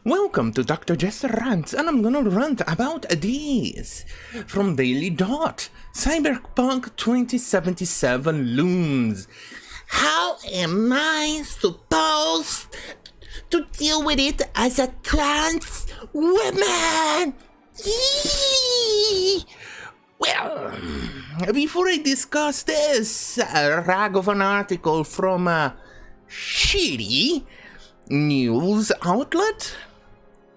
Welcome to Dr. Jester Rants, and I'm gonna rant about this. From Daily Dot, Cyberpunk 2077 looms. How am I supposed to deal with it as a trans woman? Yee! Well, before I discuss this rag of an article from a shitty news outlet,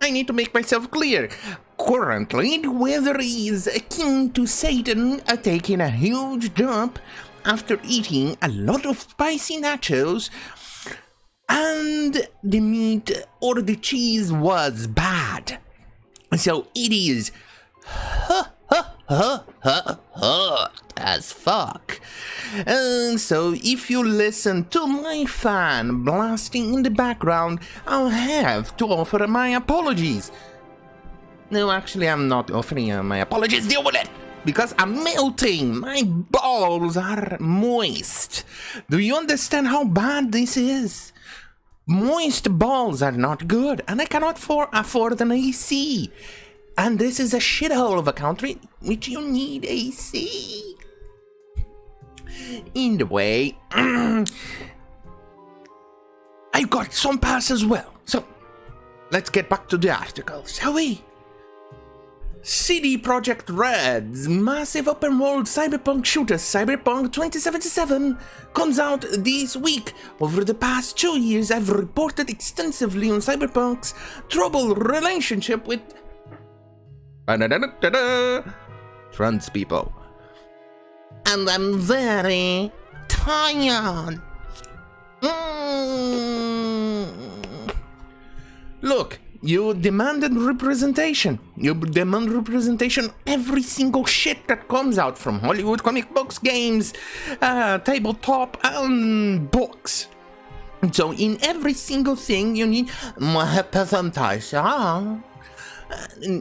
I need to make myself clear. Currently, the weather is akin to Satan taking a huge dump after eating a lot of spicy nachos, and the meat or the cheese was bad. So it is as fuck. And so if you listen to my fan blasting in the background, I'll have to offer my apologies. No, actually, I'm not offering my apologies. Deal with it! Because I'm melting. My balls are moist. Do you understand how bad this is? Moist balls are not good, and I cannot afford an AC. And this is a shithole of a country which you need AC. In the way, I got some pass as well. So, let's get back to the article, shall we? CD Projekt Red's massive open-world cyberpunk shooter Cyberpunk 2077 comes out this week. Over the past 2 years, I've reported extensively on Cyberpunk's troubled relationship with trans people. And I'm very tired. Look, you demanded representation. You demand representation every single shit that comes out from Hollywood, comic books, games, tabletop, and books. So in every single thing you need representation.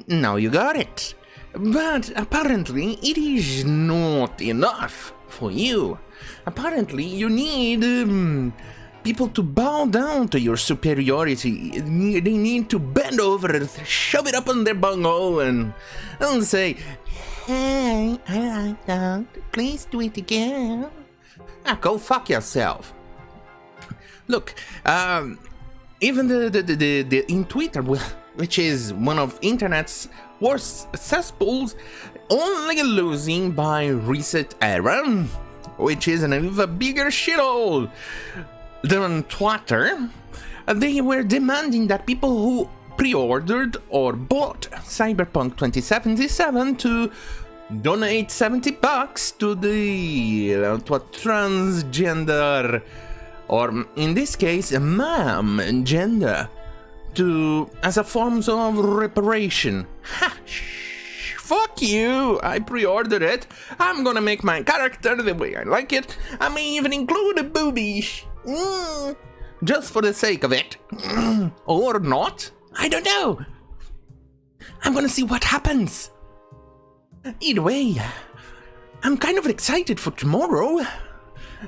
Now you got it. But apparently it is not enough for you. Apparently you need people to bow down to your superiority. They need to bend over and shove it up on their bunghole and say, "Hey, I like that. Please do it again." Go fuck yourself. Look, even the in Twitter, which is one of internet's worst cesspools, only losing by Reset Era, which is an even bigger shithole than Twitter. They were demanding that people who pre-ordered or bought Cyberpunk 2077 to donate $70 to the to a transgender, or in this case, a ma'am gender, as a form of reparation. Ha! Fuck you! I pre-ordered it. I'm gonna make my character the way I like it. I may even include a booby. Just for the sake of it. Or not. I don't know. I'm gonna see what happens. Either way, I'm kind of excited for tomorrow.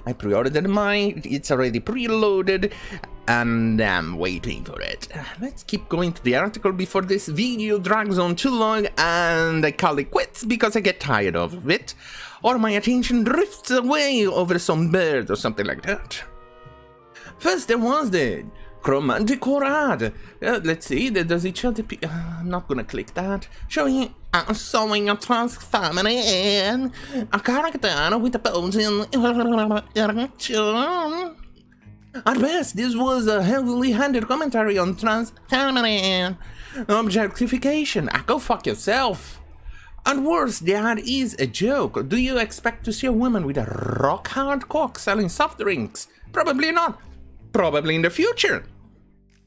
I pre-ordered mine, it's already preloaded, and I'm waiting for it. Let's keep going to the article before this video drags on too long and I call it quits because I get tired of it, or my attention drifts away over some bird or something like that. First there was the Chromantic ad. Let's see, does it show the I'm not gonna click that. Showing a trans family and a character with a posing erection. At best, this was a heavily handed commentary on trans family objectification. Go fuck yourself. At worst, the ad is a joke. Do you expect to see a woman with a rock hard cock selling soft drinks? Probably not. Probably in the future.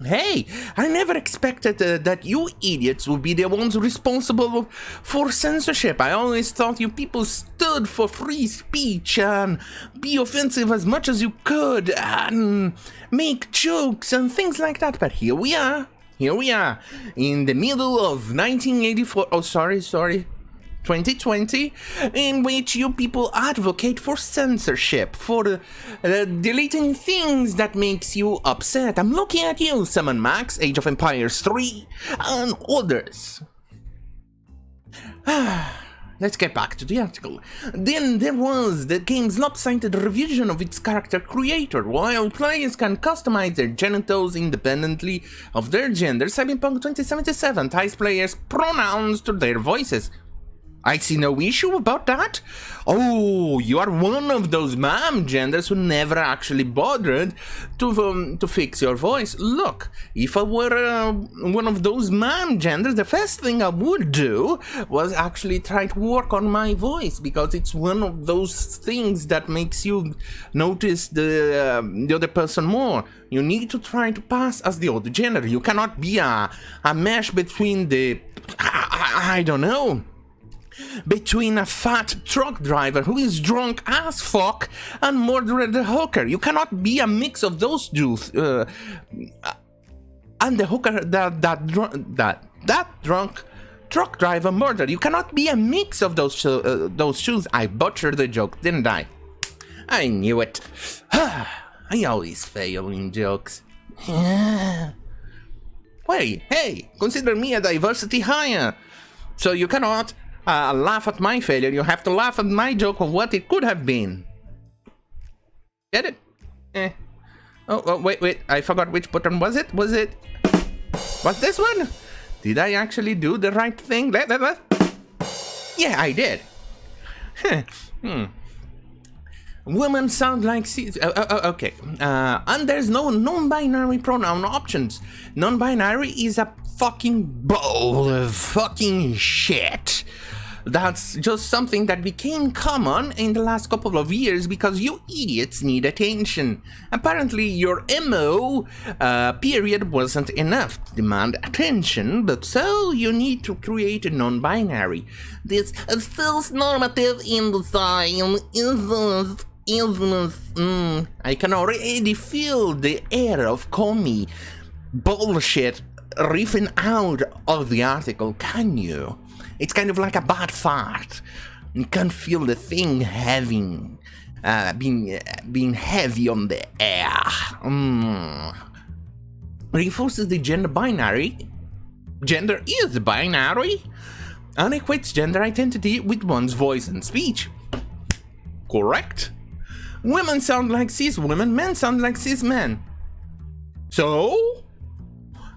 Hey, I never expected that you idiots would be the ones responsible for censorship. I always thought you people stood for free speech and be offensive as much as you could and make jokes and things like that. But here we are, in the middle of 1984. Oh, sorry. 2020, in which you people advocate for censorship, for deleting things that makes you upset. I'm looking at you, Summon Max, Age of Empires 3, and others. Let's get back to the article. Then there was the game's lopsided revision of its character creator. While players can customize their genitals independently of their gender, Cyberpunk 2077 ties players' pronouns to their voices. I see no issue about that. Oh, you are one of those ma'am genders who never actually bothered to fix your voice. Look, if I were one of those ma'am genders, the first thing I would do was actually try to work on my voice, because it's one of those things that makes you notice the other person more. You need to try to pass as the other gender. You cannot be a mesh between the... I don't know. Between a fat truck driver who is drunk as fuck and murdered the hooker. You cannot be a mix of those two. And the hooker that drunk truck driver murdered. You cannot be a mix of those shoes. I butchered the joke, didn't I? I knew it. I always fail in jokes. Wait, hey, consider me a diversity hire. So you cannot laugh at my failure, you have to laugh at my joke of what it could have been. Get it? Oh, wait, I forgot which button was it? Was this one? Did I actually do the right thing? Yeah, I did. Women sound like okay. And there's no non-binary pronoun options. Non-binary is a fucking bowl of fucking shit. That's just something that became common in the last couple of years because you idiots need attention. Apparently your MO period wasn't enough to demand attention, but so you need to create a non-binary. This false normative in the sign is I can already feel the air of commie bullshit riffing out of the article, can you? It's kind of like a bad fart. You can feel the thing being heavy on the air. Reinforces the gender binary. Gender is binary. And equates gender identity with one's voice and speech. Correct? Women sound like cis women, men sound like cis men. So,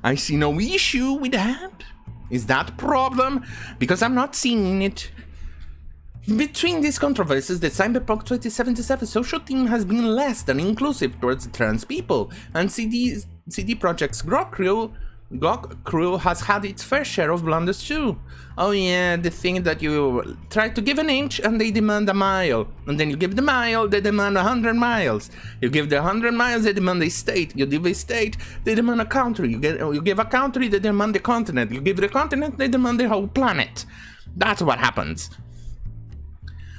I see no issue with that. Is that a problem? Because I'm not seeing it. Between these controversies, the Cyberpunk 2077 social team has been less than inclusive towards trans people, and CD Projekt's GOG crew has had its fair share of blunders too. Oh yeah, the thing that you try to give an inch and they demand a mile, and then you give the mile, they demand 100 miles. You give the 100 miles, they demand a state. You give a state, they demand a country. You give a country, they demand a continent. You give the continent, they demand the whole planet. That's what happens.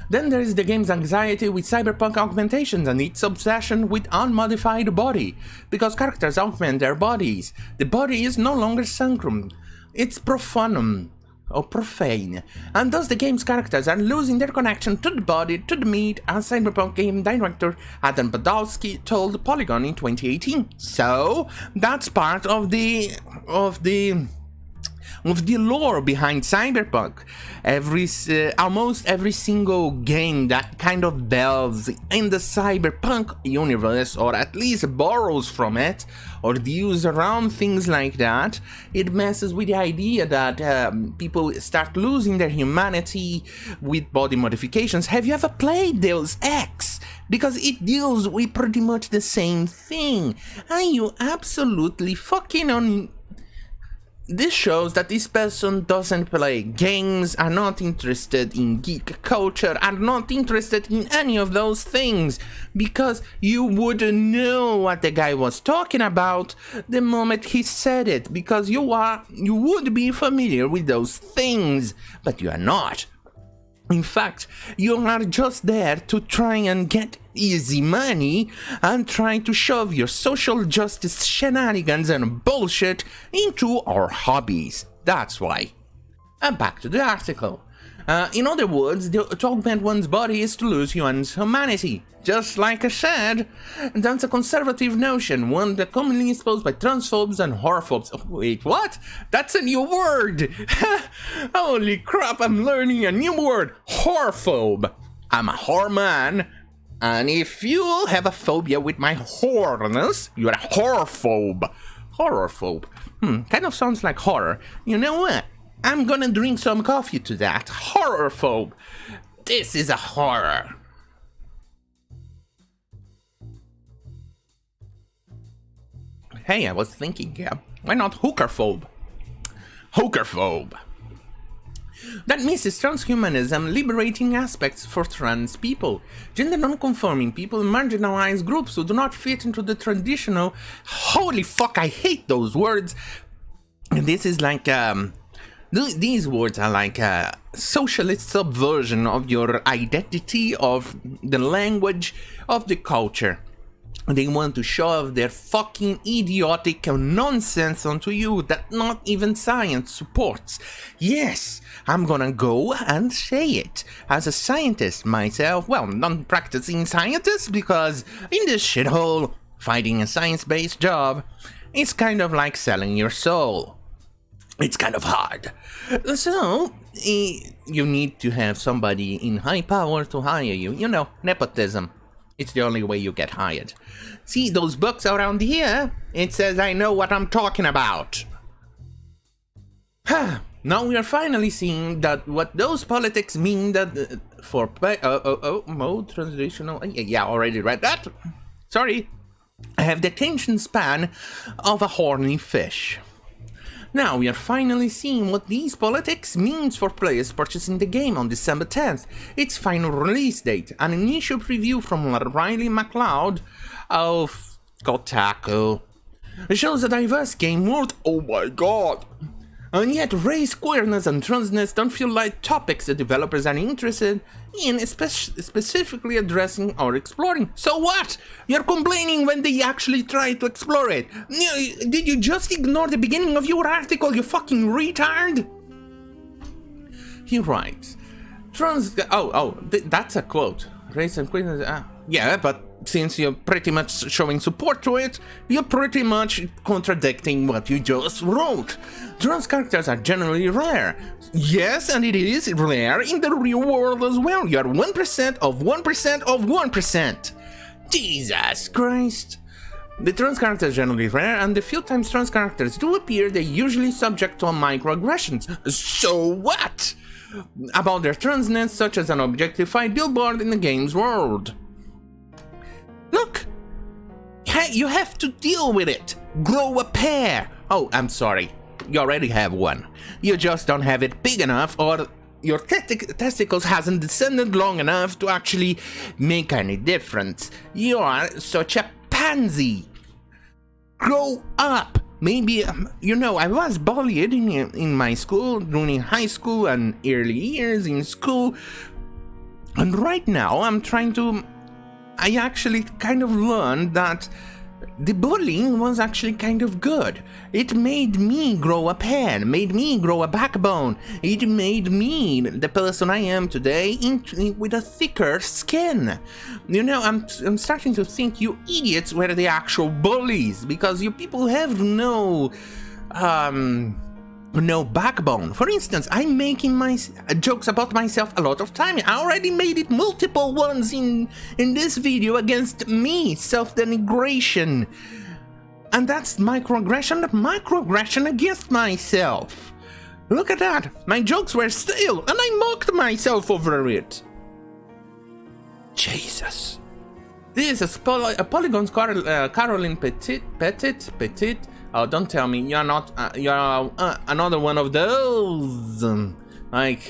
Then there is the game's anxiety with cyberpunk augmentations and its obsession with unmodified body, because characters augment their bodies. The body is no longer sacrum, it's profanum, or profane, and thus the game's characters are losing their connection to the body, to the meat, as Cyberpunk game director Adam Badowski told Polygon in 2018. So, that's part of the lore behind Cyberpunk. Almost every single game that kind of delves in the Cyberpunk universe, or at least borrows from it, or deals around things like that, it messes with the idea that people start losing their humanity with body modifications. Have you ever played Deus Ex? Because it deals with pretty much the same thing. Are you absolutely fucking on... This shows that this person doesn't play games, are not interested in geek culture, are not interested in any of those things, because you wouldn't know what the guy was talking about the moment he said it, because you would be familiar with those things, but you are not. In fact, you are just there to try and get easy money and try to shove your social justice shenanigans and bullshit into our hobbies. That's why. And back to the article. In other words, to augment one's body is to lose one's humanity. Just like I said, that's a conservative notion, one that commonly is posed by transphobes and horrorphobes. Oh, wait, what? That's a new word! Holy crap, I'm learning a new word! Horrorphobe. I'm a horror man, and if you have a phobia with my horrorness, you're a horrorphobe. Horrorphobe. Kind of sounds like horror. You know what? I'm gonna drink some coffee to that. Horrorphobe. This is a horror. Hey, I was thinking, yeah, why not hookerphobe? Hookerphobe. That misses transhumanism liberating aspects for trans people, gender non-conforming people, marginalized groups who do not fit into the traditional. Holy fuck, I hate those words. And this is like, these words are like a socialist subversion of your identity, of the language, of the culture. They want to shove their fucking idiotic nonsense onto you that not even science supports. Yes, I'm gonna go and say it. As a scientist myself, well, non-practicing scientist, because in this shithole, finding a science-based job, it's kind of like selling your soul. It's kind of hard. So, you need to have somebody in high power to hire you. You know, nepotism. It's the only way you get hired. See those books around here? It says I know what I'm talking about. Now we are finally seeing that what those politics mean that for mode transitional. Yeah, already read that. Sorry. I have the attention span of a horny fish. Now we are finally seeing what these politics means for players purchasing the game on December 10th, its final release date. An initial preview from Riley MacLeod of Kotaku shows a diverse game world. Oh my god! And yet race, queerness and transness don't feel like topics that developers are interested in specifically addressing or exploring. So what? You're complaining when they actually try to explore it. Did you just ignore the beginning of your article, you fucking retard? He writes, that's a quote. Race and queerness, yeah, but since you're pretty much showing support to it, you're pretty much contradicting what you just wrote. Trans characters are generally rare. Yes, and it is rare in the real world as well. You're 1% of 1% of 1%. Jesus Christ. The trans characters are generally rare, and the few times trans characters do appear, they're usually subject to microaggressions. So what? About their transness, such as an objectified billboard in the game's world. Look! You have to deal with it! Grow a pair! Oh, I'm sorry. You already have one. You just don't have it big enough, or your testicles hasn't descended long enough to actually make any difference. You are such a pansy! Grow up! Maybe, I was bullied in my school, during high school and early years in school. And right now, I actually kind of learned that the bullying was actually kind of good. It made me grow a pair, made me grow a backbone. It made me the person I am today with a thicker skin. I'm starting to think you idiots were the actual bullies, because you people have no backbone. For instance, I'm making my jokes about myself a lot of time. I already made it multiple ones in this video against me, self-denigration. And that's microaggression against myself. Look at that, my jokes were stale, and I mocked myself over it. Jesus. This is a Polygon's Caroline Petit. Oh, don't tell me you're not. You're another one of those, like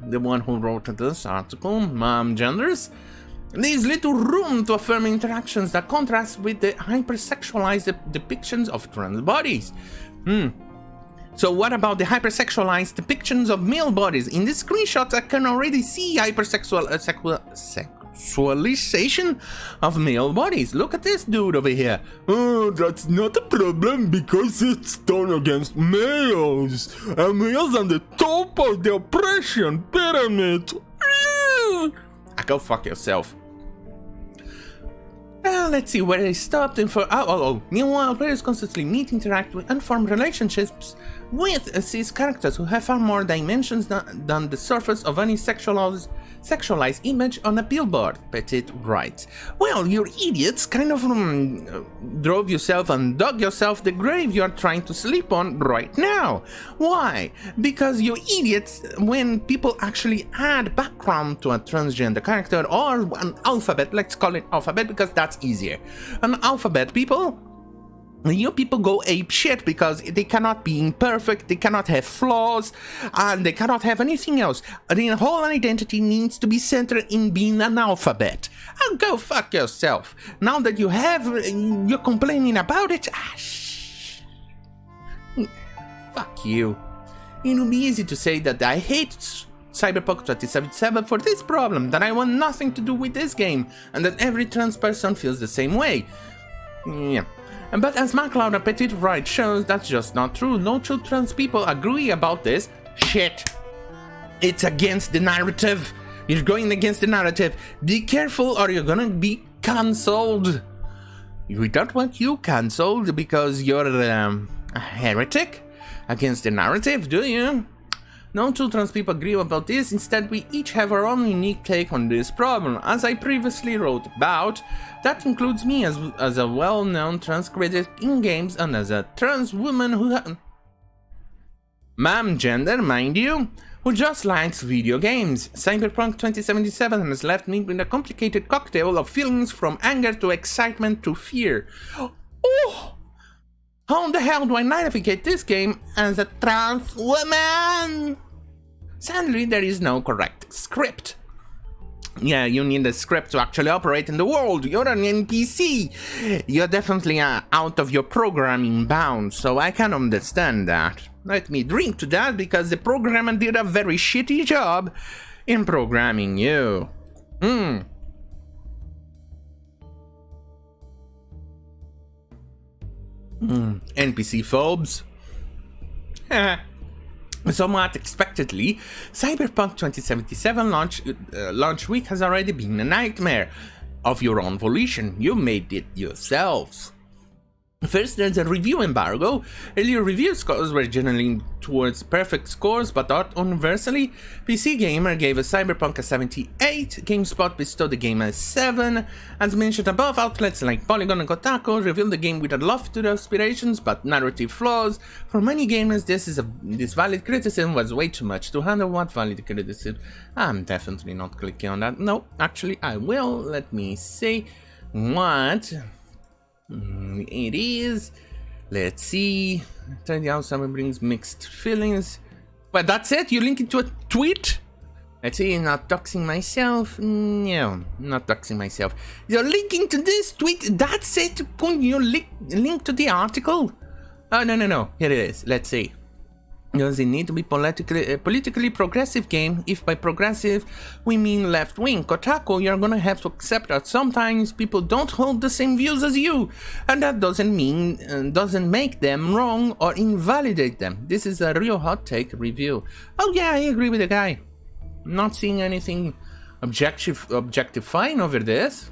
the one who wrote this article, Genders. Leaves little room to affirm interactions that contrast with the hypersexualized depictions of trans bodies. So what about the hypersexualized depictions of male bodies? In this screenshot, I can already see sexualization of male bodies. Look at this dude over here. Oh, that's not a problem because it's done against males. And males on the top of the oppression pyramid. Go fuck yourself. Let's see where they stopped and for. Meanwhile, players constantly meet, interact with, and form relationships with cis characters who have far more dimensions than the surface of any sexualized image on a billboard. Petite writes. Well, you idiots kind of drove yourself and dug yourself the grave you're trying to sleep on right now. Why? Because you idiots, when people actually add background to a transgender character or an alphabet, let's call it alphabet because that's easier. An alphabet, you people go ape shit because they cannot be imperfect, they cannot have flaws, and they cannot have anything else. Their whole identity needs to be centered in being an alphabet. And go fuck yourself. Now that you have, you're complaining about it. Fuck you. It would be easy to say that I hate Cyberpunk 2077 for this problem, that I want nothing to do with this game, and that every trans person feels the same way. Yeah. But as MacLeod and Petite Right shows, that's just not true. No two trans people agree about this shit. It's against the narrative. You're going against the narrative. Be careful or you're gonna be cancelled. We don't want you cancelled because you're a heretic against the narrative, do you? No two trans people agree about this. Instead, we each have our own unique take on this problem. As I previously wrote about, that includes me as a well-known trans critic in games and as a trans woman who gender, mind you, who just likes video games. Cyberpunk 2077 has left me with a complicated cocktail of feelings from anger to excitement to fear. Oh! How the hell do I navigate this game as a trans woman? Sadly, there is no correct script. Yeah, you need a script to actually operate in the world. You're an NPC. You're definitely out of your programming bounds, so I can understand that. Let me drink to that because the programmer did a very shitty job in programming you. NPC phobes. Somewhat expectedly, Cyberpunk 2077 launch week has already been a nightmare. Of your own volition, you made it yourselves. First, there's a review embargo. Earlier review scores were generally towards perfect scores, but not universally. PC Gamer gave a Cyberpunk a 78, GameSpot bestowed the game a 7. As mentioned above, outlets like Polygon and Kotaku revealed the game with a lofty aspirations but narrative flaws. For many gamers, this valid criticism was way too much to handle. What valid criticism? I'm definitely not clicking on that. No, actually I will. Let me see what it is. Let's see. Turns out someone brings mixed feelings. But that's it? You link it to a tweet? Let's see, not doxing myself. No, not doxing myself. You're linking to this tweet. That's it? Can you link to the article? Oh, no. Here it is. Let's see. Does it need to be politically progressive game? If by progressive we mean left wing, Kotaku, you're gonna have to accept that sometimes people don't hold the same views as you, and that doesn't make them wrong or invalidate them. This is a real hot take review. Oh yeah, I agree with the guy. Not seeing anything objectifying over this.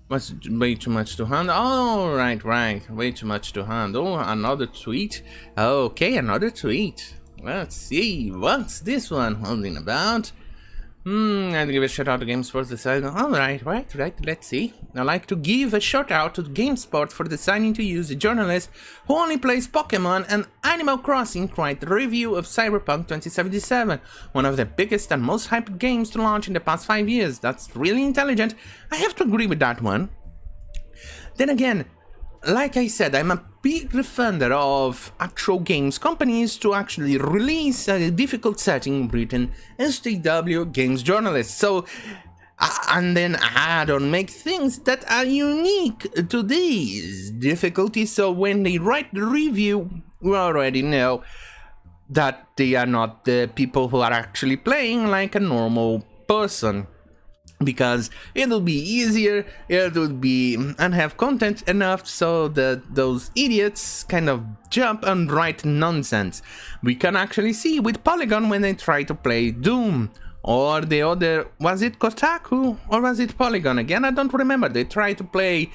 Was way too much to handle. Oh, right. Way too much to handle. Another tweet. Okay, another tweet. Let's see. What's this one holding about? I'd give a shout out to GameSpot deciding. Alright, right. Let's see. I'd like to give a shout out to GameSpot for deciding to use a journalist who only plays Pokemon and Animal Crossing to write a review of Cyberpunk 2077, one of the biggest and most hyped games to launch in the past 5 years. That's really intelligent. I have to agree with that one. Then again, like I said, I'm a big defender of actual games companies to actually release a difficult setting written SJW games journalists. So, and then add or make things that are unique to these difficulties. So when they write the review, we already know that they are not the people who are actually playing like a normal person. because it'll be easier, it would be and have content enough so that those idiots kind of jump and write nonsense. We can actually see with Polygon when they try to play Doom, or the other, was it Kotaku or was it Polygon again? I don't remember. They tried to play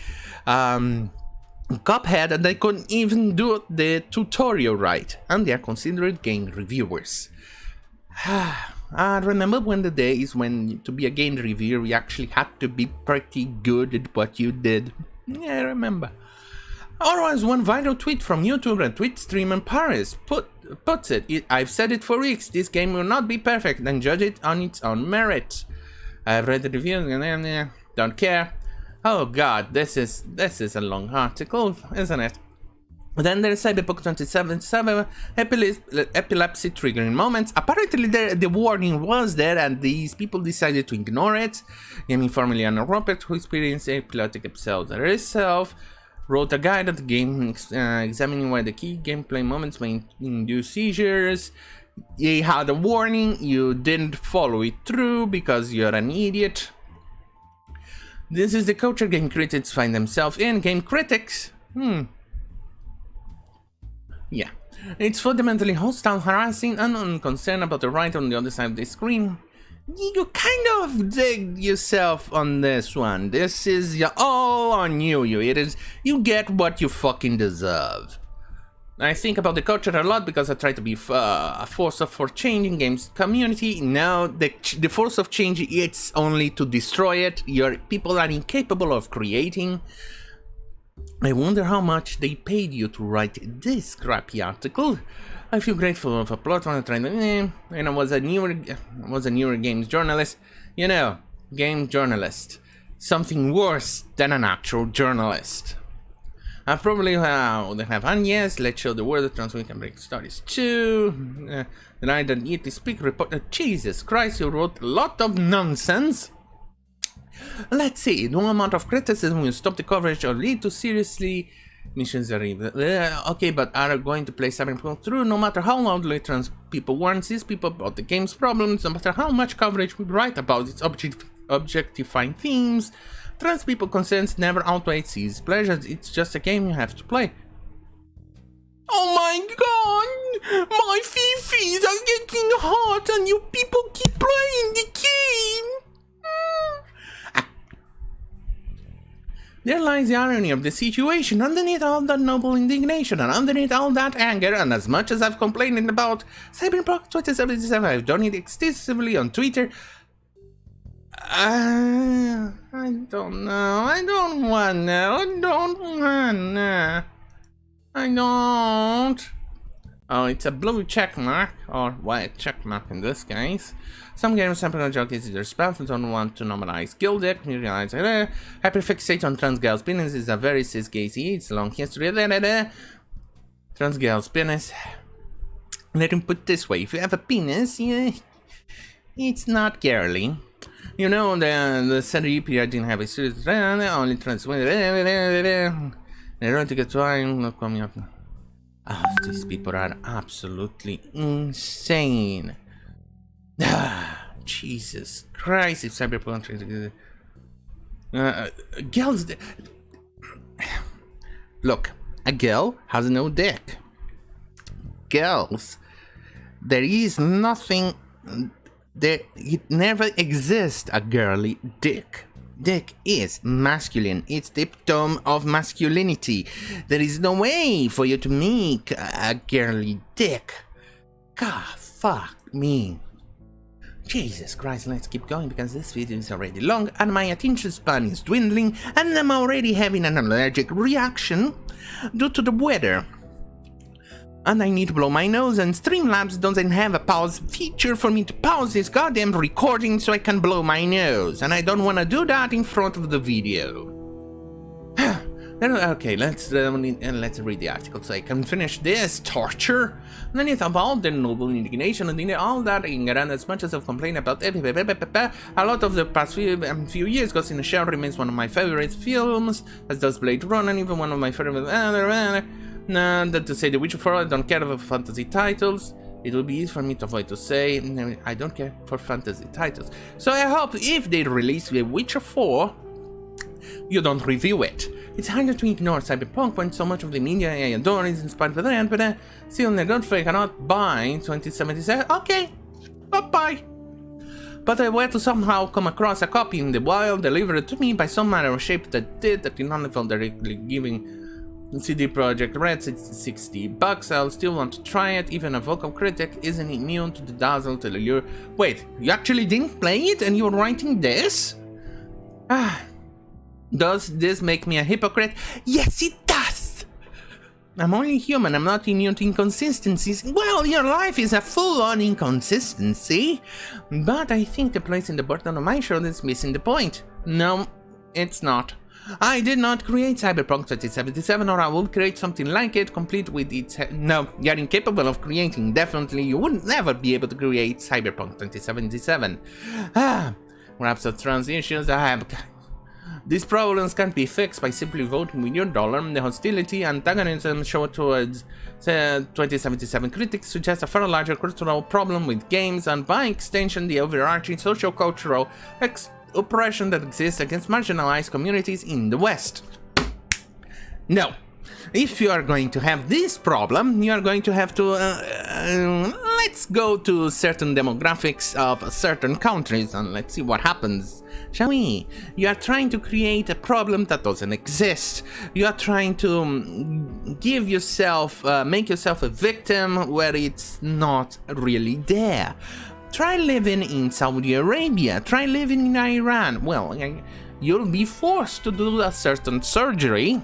Cuphead and they couldn't even do the tutorial right, and they are considered game reviewers. I remember when the days when to be a game reviewer you actually had to be pretty good at what you did. Yeah, I remember. Or as one viral tweet from YouTuber and Twitch streamer Paris puts it, I've said it for weeks, this game will not be perfect, then judge it on its own merit. I've read the reviews and don't care. Oh god, this is a long article, isn't it? Then there's Cyberpunk 2077, epilepsy triggering moments. Apparently the warning was there and these people decided to ignore it. Gaming formerly Anna Robert, who experienced epileptic episodes herself, wrote a guide at the game examining why the key gameplay moments may induce seizures. You had a warning, you didn't follow it through because you're an idiot. This is the culture game critics find themselves in. Game critics? Yeah. It's fundamentally hostile, harassing, and unconcerned about the right on the other side of the screen. You kind of dig yourself on this one. This is all on you, you idiots. You get what you fucking deserve. I think about the culture a lot because I try to be a force for change in games community. Now the force of change, it's only to destroy it. Your people are incapable of creating. I wonder how much they paid you to write this crappy article. I feel grateful for plot when I tried and I was a newer games journalist. You know, game journalist. Something worse than an actual journalist. I probably would have, and yes, let's show the world that Transwing can break stories too. Then I didn't need to speak report. Jesus Christ, you wrote a lot of nonsense. Let's see, no amount of criticism will stop the coverage or lead to seriously missions are evil. Okay, but are going to play Cyberpunk through no matter how loudly trans people warn these people about the game's problems, no matter how much coverage we write about its objectifying themes. Trans people concerns never outweigh these pleasures. It's just a game you have to play. Oh my god! My fifis are getting hot and you people keep playing the game! There lies the irony of the situation. Underneath all that noble indignation and underneath all that anger, and as much as I've complained about Cyberpunk 2077, I've done it extensively on Twitter. I don't know. I don't wanna. I don't. Oh, it's a blue check mark, or white check mark in this case. Some games sample joke is their spouse and don't want to normalize gilded. You realize hyperfixate on trans girls' penis is a very cis gazy. It's a long history. Trans girls' penis. Let him put it this way: if you have a penis, yeah, it's not girly. You know, the Saturday period didn't have a serious only trans women. They don't get time coming up. Oh, these people are absolutely insane. Jesus Christ, if Cyberpunk girls look, a girl has no dick. Girls, there is nothing there, it never exists a girly dick. Dick is masculine. It's the epitome of masculinity. There is no way for you to make a girly dick. God, fuck me. Jesus Christ, let's keep going because this video is already long and my attention span is dwindling and I'm already having an allergic reaction due to the weather. And I need to blow my nose and Streamlabs doesn't have a pause feature for me to pause this goddamn recording so I can blow my nose. And I don't want to do that in front of the video. Okay, let's read the article so I can finish this torture. Underneath of all the noble indignation and all that anger, and as much as I've complained about a lot of the past few years, Ghost in the Shell remains one of my favorite films, as does Blade Runner, and even one of my favorite... Nah, that to say The Witcher 4, I don't care about fantasy titles. It will be easy for me to avoid to say, I don't care for fantasy titles. So I hope if they release The Witcher 4, you don't review it. It's hard to ignore Cyberpunk when so much of the media I adore is inspired by the end, but still I don't think I cannot buy 2077. Okay, bye-bye. But I were to somehow come across a copy in the wild delivered to me by some manner of shape that did not directly giving CD Projekt Red $60. I'll still want to try it, even a vocal critic isn't immune to the dazzle to the lure. Wait, you actually didn't play it and you're writing this? Does this make me a hypocrite? Yes, it does! I'm only human, I'm not immune to inconsistencies. Well, your life is a full-on inconsistency. But I think the place in the burden on my shoulders is missing the point. No, it's not. I did not create Cyberpunk 2077, or I will create something like it, complete with its... No, you're incapable of creating. Definitely, you would never be able to create Cyberpunk 2077. Perhaps the trans issues I have... These problems can't be fixed by simply voting with your dollar. The hostility and antagonism shown towards 2077 critics suggest a far larger cultural problem with games, and by extension the overarching socio-cultural oppression that exists against marginalized communities in the West. No. If you are going to have this problem, you are going to have to, let's go to certain demographics of certain countries and let's see what happens, shall we? You are trying to create a problem that doesn't exist. You are trying to give yourself, make yourself a victim where it's not really there. Try living in Saudi Arabia, try living in Iran. Well, you'll be forced to do a certain surgery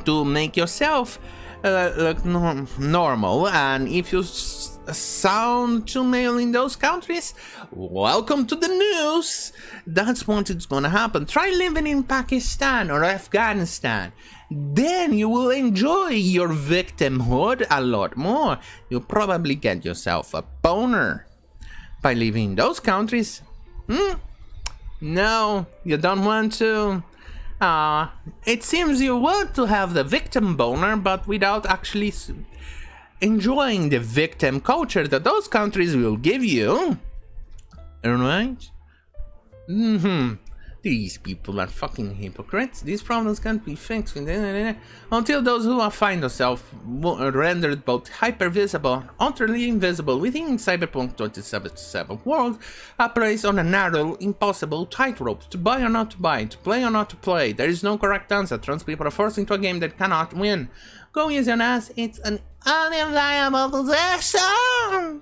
to make yourself look normal, and if you sound too male in those countries, welcome to the news. That's what it's gonna happen. Try living in Pakistan or Afghanistan. Then you will enjoy your victimhood a lot more. You'll probably get yourself a boner by living in those countries. No, you don't want to. It seems you want to have the victim boner, but without actually enjoying the victim culture that those countries will give you. Alright? These people are fucking hypocrites. These problems can't be fixed until those who find themselves rendered both hyper-visible and utterly invisible within Cyberpunk 2077 world operates on a narrow, impossible tightrope. To buy or not to buy, to play or not to play. There is no correct answer. Trans people are forced into a game that cannot win. Go easy on us, it's an undeniable possession!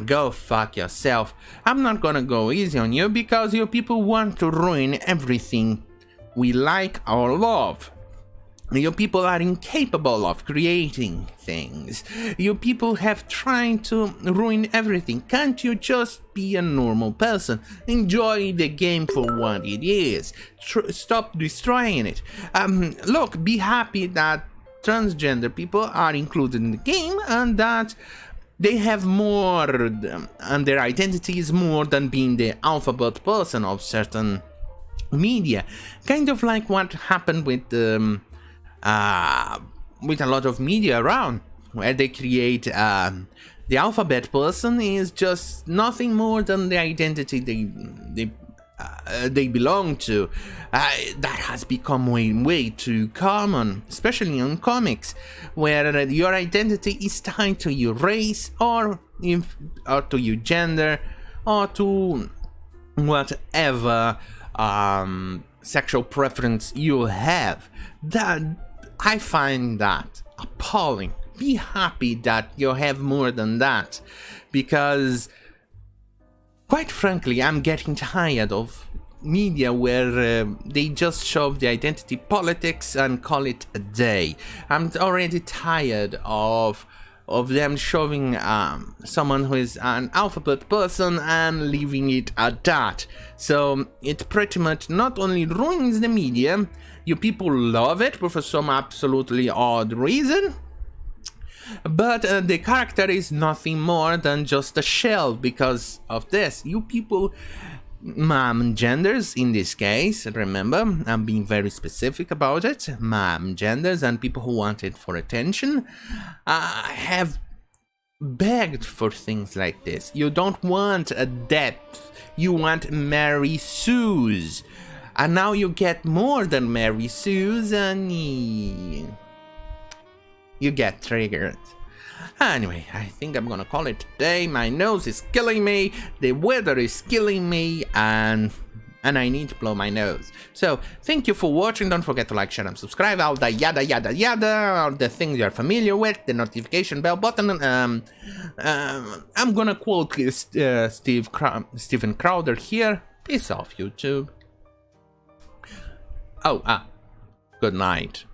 Go fuck yourself. I'm not gonna go easy on you because you people want to ruin everything we like or love. You people are incapable of creating things. You people have tried to ruin everything. Can't you just be a normal person? Enjoy the game for what it is. Stop destroying it. Look, be happy that transgender people are included in the game and that they have more, and their identity is more than being the alphabet person of certain media. Kind of like what happened with a lot of media around, where they create the alphabet person is just nothing more than the identity they belong to. That has become way too common, especially in comics, where your identity is tied to your race or to your gender or to whatever sexual preference you have. That I find that appalling. Be happy that you have more than that, because quite frankly, I'm getting tired of media where they just shove the identity politics and call it a day. I'm already tired of them shoving someone who is an alphabet person and leaving it at that. So it pretty much not only ruins the media, you people love it for some absolutely odd reason, but the character is nothing more than just a shell because of this. You people, genders in this case, remember, I'm being very specific about it, genders and people who want it for attention, have begged for things like this. You don't want a depth, you want Mary Sue's. And now you get more than Mary Sue's, and you get triggered. Anyway, I think I'm gonna call it today. My nose is killing me, the weather is killing me, and I need to blow my nose. So, thank you for watching. Don't forget to like, share, and subscribe. All the yada yada yada, all the things you're familiar with, the notification bell button. I'm gonna quote Steven Crowder here. Peace off, YouTube. Good night.